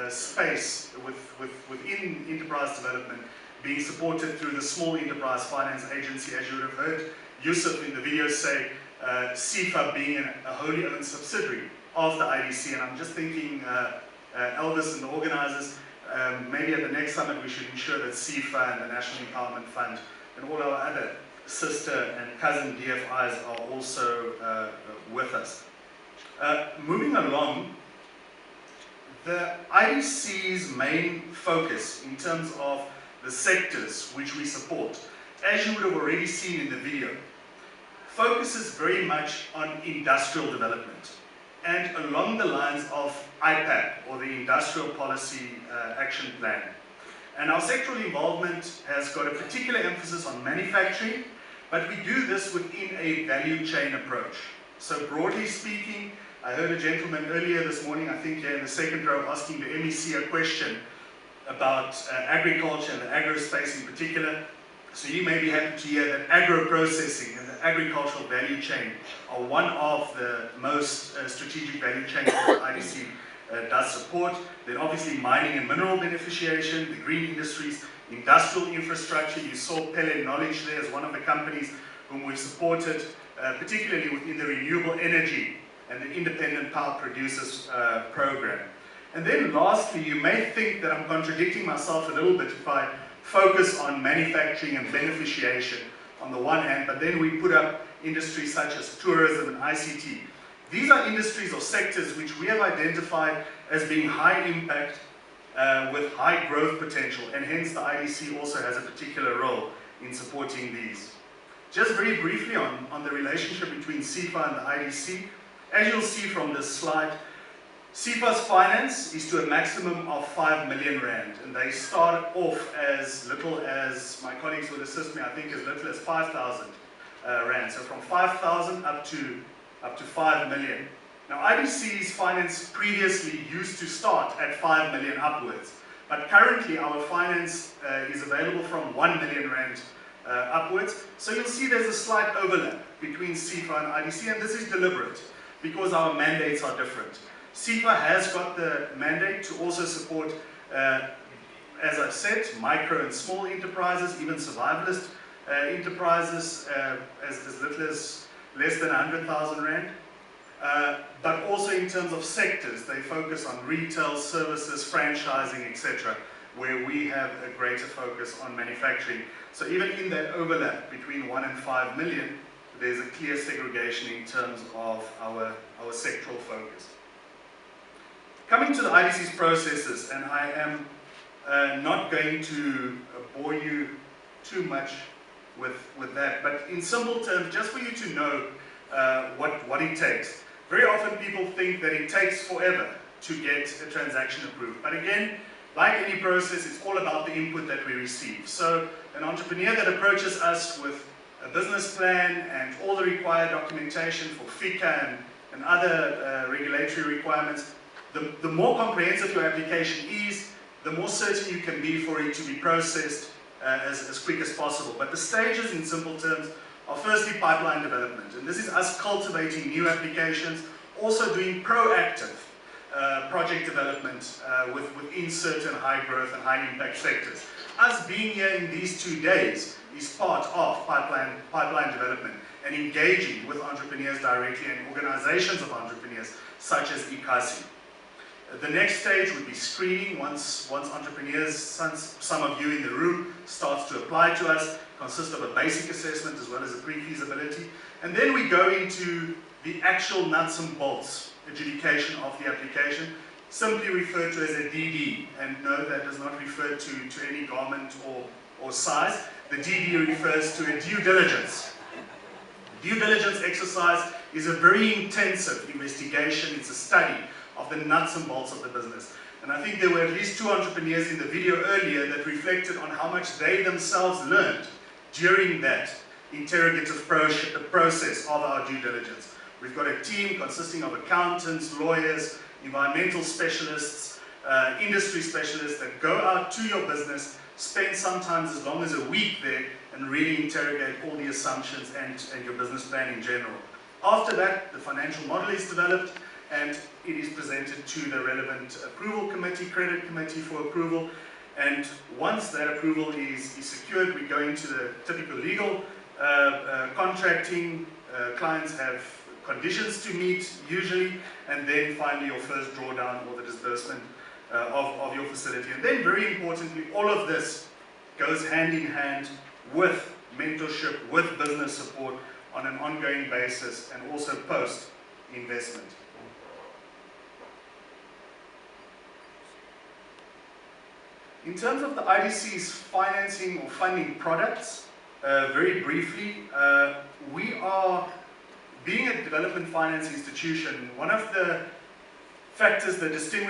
space within enterprise development being supported through the Small Enterprise Finance Agency, as you would have heard Yusuf in the video say, SEFA being a wholly owned subsidiary of the IDC. And I'm just thinking, Elvis and the organizers, maybe at the next summit we should ensure that SEFA and the National Empowerment Fund and all our other sister and cousin DFIs are also with us. Moving along, the IDC's main focus in terms of the sectors which we support, as you would have already seen in the video, focuses very much on industrial development and along the lines of IPAP, or the Industrial Policy Action Plan. And our sectoral involvement has got a particular emphasis on manufacturing, but we do this within a value chain approach. So broadly speaking, I heard a gentleman earlier this morning, I think here in the second row, asking the MEC a question about agriculture and the agro space in particular. So you may be happy to hear that agro-processing and the agricultural value chain are one of the most strategic value chains that the IDC does support. Then obviously mining and mineral beneficiation, the green industries, industrial infrastructure. You saw Pele Knowledge there as one of the companies whom we supported, particularly within the renewable energy and the independent power producers program. And then lastly, you may think that I'm contradicting myself a little bit if I focus on manufacturing and beneficiation on the one hand, but then we put up industries such as tourism and ICT. These are industries or sectors which we have identified as being high impact with high growth potential, and hence the IDC also has a particular role in supporting these. Just very briefly on the relationship between SEFA and the IDC, as you'll see from this slide, SEFA's finance is to a maximum of 5 million rand, and they start off as little as, my colleagues will assist me, I think as little as 5,000 rand. So from 5,000 up to 5 million. Now IDC's finance previously used to start at 5 million upwards, but currently our finance is available from 1 million rand upwards. So you'll see there's a slight overlap between SEFA and IDC, and this is deliberate because our mandates are different. SEFA has got the mandate to also support, as I've said, micro and small enterprises, even survivalist enterprises, as little as less than 100,000 rand. But also in terms of sectors, they focus on retail, services, franchising, etc., where we have a greater focus on manufacturing. So even in that overlap between 1 and 5 million, there's a clear segregation in terms of our sectoral focus. Coming to the IDC's processes, and I am not going to bore you too much with that, but in simple terms, just for you to know what it takes. Very often people think that it takes forever to get a transaction approved. But again, like any process, it's all about the input that we receive. So an entrepreneur that approaches us with a business plan and all the required documentation for FICA and other regulatory requirements, the more comprehensive your application is, the more certain you can be for it to be processed as quick as possible. But the stages, in simple terms, are firstly pipeline development. And this is us cultivating new applications, also doing proactive project development within certain high growth and high impact sectors. Us being here in these 2 days is part of pipeline development and engaging with entrepreneurs directly and organizations of entrepreneurs such as ICASI. The next stage would be screening. Once entrepreneurs, some of you in the room, starts to apply to us, consists of a basic assessment as well as a pre-feasibility. And then we go into the actual nuts and bolts adjudication of the application, simply referred to as a DD. And no, that does not refer to any garment or size. The DD refers to a due diligence. The due diligence exercise is a very intensive investigation. It's a study of the nuts and bolts of the business. And I think there were at least 2 entrepreneurs in the video earlier that reflected on how much they themselves learned during that interrogative process of our due diligence. We've got a team consisting of accountants, lawyers, environmental specialists, industry specialists that go out to your business, spend sometimes as long as a week there, and really interrogate all the assumptions and your business plan in general. After that, the financial model is developed, and it is presented to the relevant approval committee, credit committee for approval. And once that approval is secured, we go into the typical legal contracting. Clients have conditions to meet usually, and then finally your first drawdown or the disbursement of your facility. And then very importantly, all of this goes hand in hand with mentorship, with business support on an ongoing basis, and also post-investment. In terms of the IDC's financing or funding products, very briefly, we are, being a development finance institution, one of the factors that distinguish